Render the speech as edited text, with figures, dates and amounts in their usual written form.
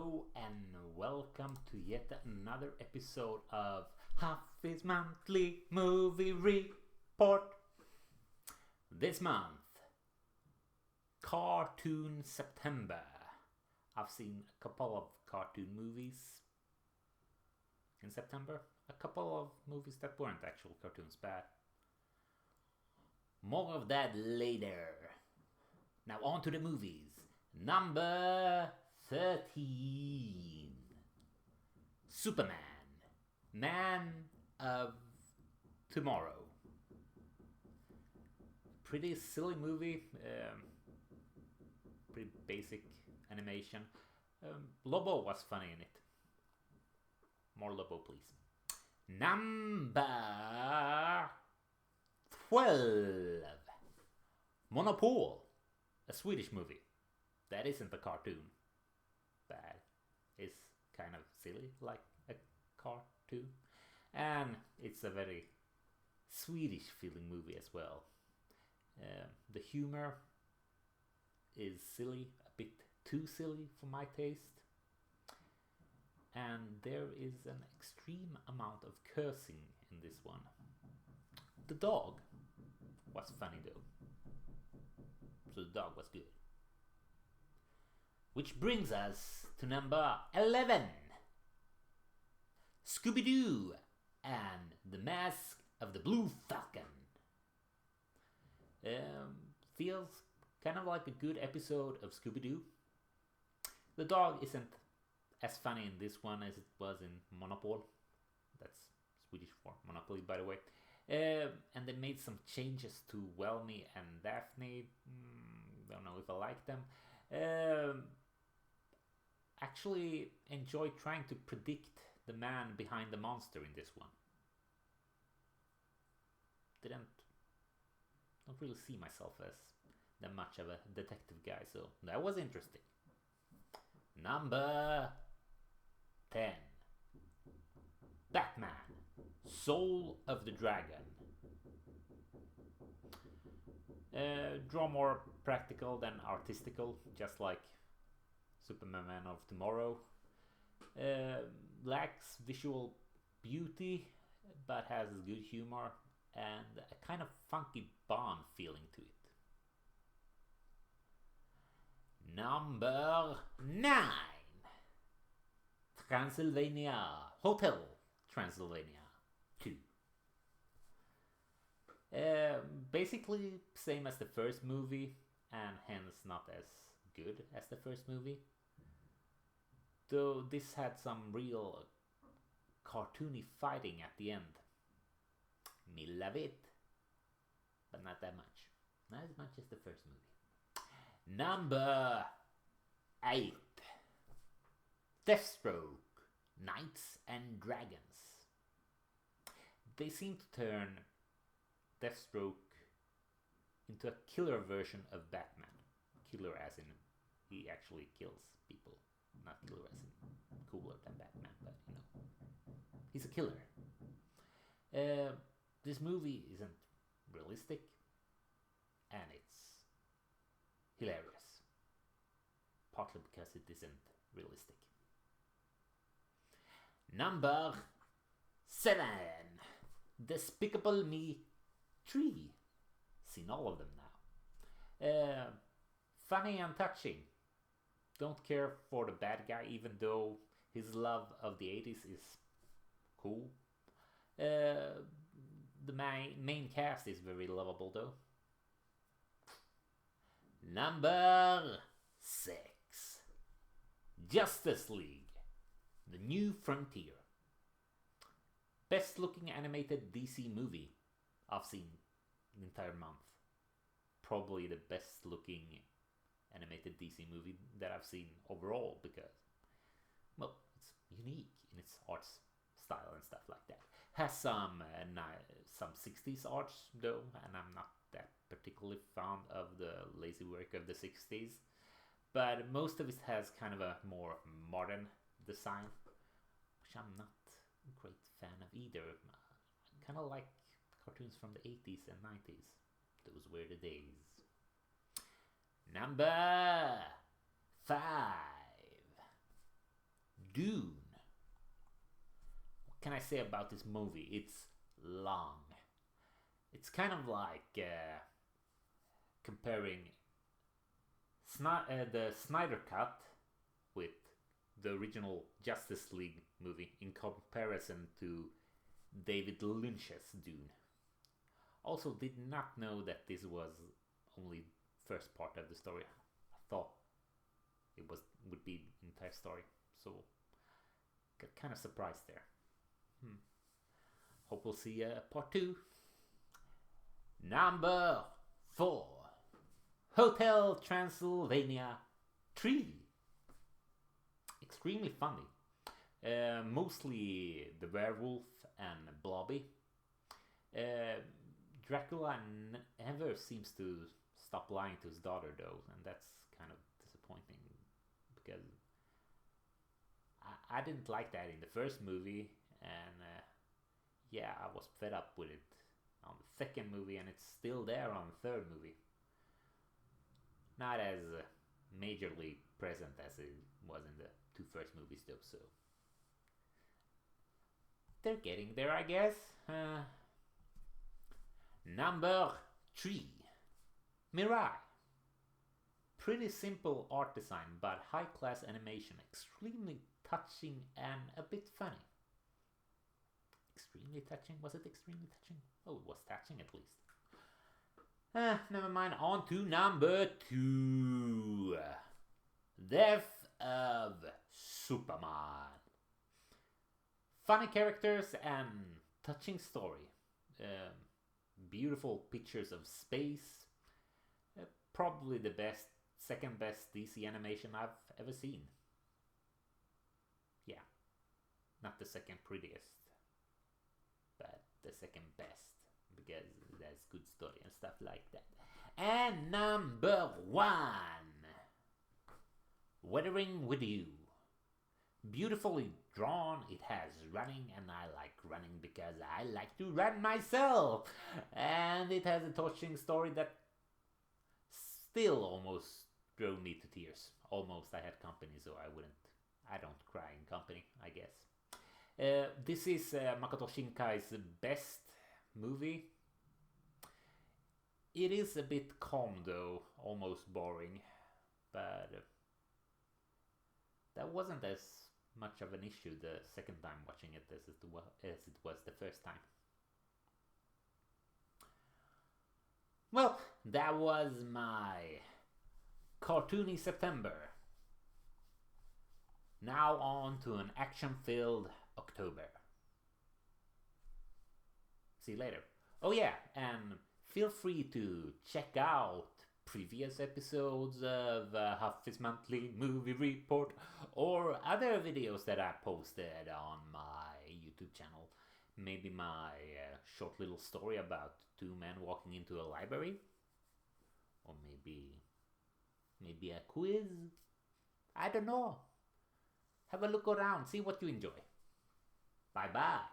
Hello and welcome to yet another episode of Haffis Monthly Movie Report. This month, Cartoon September. I've seen a couple of cartoon movies in September. A couple of movies that weren't actual cartoons, but more of that later. Now on to the movies. Number 13. Superman, Man of Tomorrow. Pretty silly movie. Pretty basic animation. Lobo was funny in it. More Lobo, please. Number 12. Monopole. A Swedish movie. That isn't a cartoon. That is kind of silly, like a cartoon. And it's a very Swedish feeling movie as well. The humor is silly, a bit too silly for my taste. And there is an extreme amount of cursing in this one. The dog was funny though. So the dog was good. Which brings us to number 11. ScoobyDoo and the Mask of the Blue Falcon. Feels kind of like a good episode of ScoobyDoo. The dog isn't as funny in this one as it was in Monopole. That's Swedish for Monopoly, by the way. And they made some changes to Welmy and Daphne. Don't know if I like them. Actually enjoy trying to predict the man behind the monster in this one. Don't really see myself as that much of a detective guy, so that was interesting. Number 10. Batman, Soul of the Dragon. Draw more practical than artistical, just like Superman of Tomorrow. Lacks visual beauty, but has good humor and a kind of funky Bond feeling to it. Number 9. Hotel Transylvania II. Basically same as the first movie, and hence not as good as the first movie. Though this had some real cartoony fighting at the end. Me love it, but not that much. Not as much as the first movie. Number 8. Deathstroke, Knights and Dragons. They seem to turn Deathstroke into a killer version of Batman. Killer as in he actually kills people. Not killer as in cooler than Batman, but you know. He's a killer. This movie isn't realistic. And it's hilarious. Partly because it isn't realistic. Number 7. Despicable Me 3. Seen all of them now. Funny and touching. Don't care for the bad guy, even though his love of the 80s is cool. The main cast is very lovable though. Number 6. Justice League, The New Frontier. Best looking animated DC movie I've seen the entire month. Probably the best looking animated DC movie that I've seen overall, because, well, it's unique in its art style and stuff like that. Has some 60s art though, and I'm not that particularly fond of the lazy work of the 60s. But most of it has kind of a more modern design, which I'm not a great fan of either. I kind of like cartoons from the 80s and 90s. Those were the days. Number 5. Dune. What can I say about this movie? It's long. It's kind of like comparing the Snyder Cut with the original Justice League movie in comparison to David Lynch's Dune. Also, did not know that this was only first part of the story. I thought it would be entire story, so got kind of surprised there. Hope we'll see part 2. Number 4, Hotel Transylvania II. Extremely funny. Mostly the werewolf and Blobby. Dracula never seems to stop lying to his daughter though, and that's kind of disappointing because I didn't like that in the first movie, and yeah, I was fed up with it on the second movie, and it's still there on the third movie. Not as majorly present as it was in the 2 first movies though, so they're getting there, I guess. Number 3, Mirai. Pretty simple art design, but high-class animation, extremely touching and a bit funny. Extremely touching? Was it extremely touching? Oh, it was touching at least. Never mind. On to number 2. Death of Superman. Funny characters and touching story. Beautiful pictures of space. Probably the second best DC animation I've ever seen. Yeah. Not the second prettiest, but the second best, because there's good story and stuff like that. And number 1, Weathering with You. Beautifully drawn, it has running, and I like running because I like to run myself. And it has a touching story that still almost drove me to tears. Almost. I had company, so I don't cry in company, I guess. This is Makoto Shinkai's best movie. It is a bit calm though, almost boring, but that wasn't as much of an issue the second time watching it as it was the first time. Well, that was my cartoony September. Now on to an action-filled October. See you later. Oh yeah, and feel free to check out previous episodes of Haffis Monthly Movie Report or other videos that I posted on my YouTube channel. Maybe my short little story about 2 men walking into a library, or maybe a quiz. I don't know. Have a look around, see what you enjoy. Bye bye.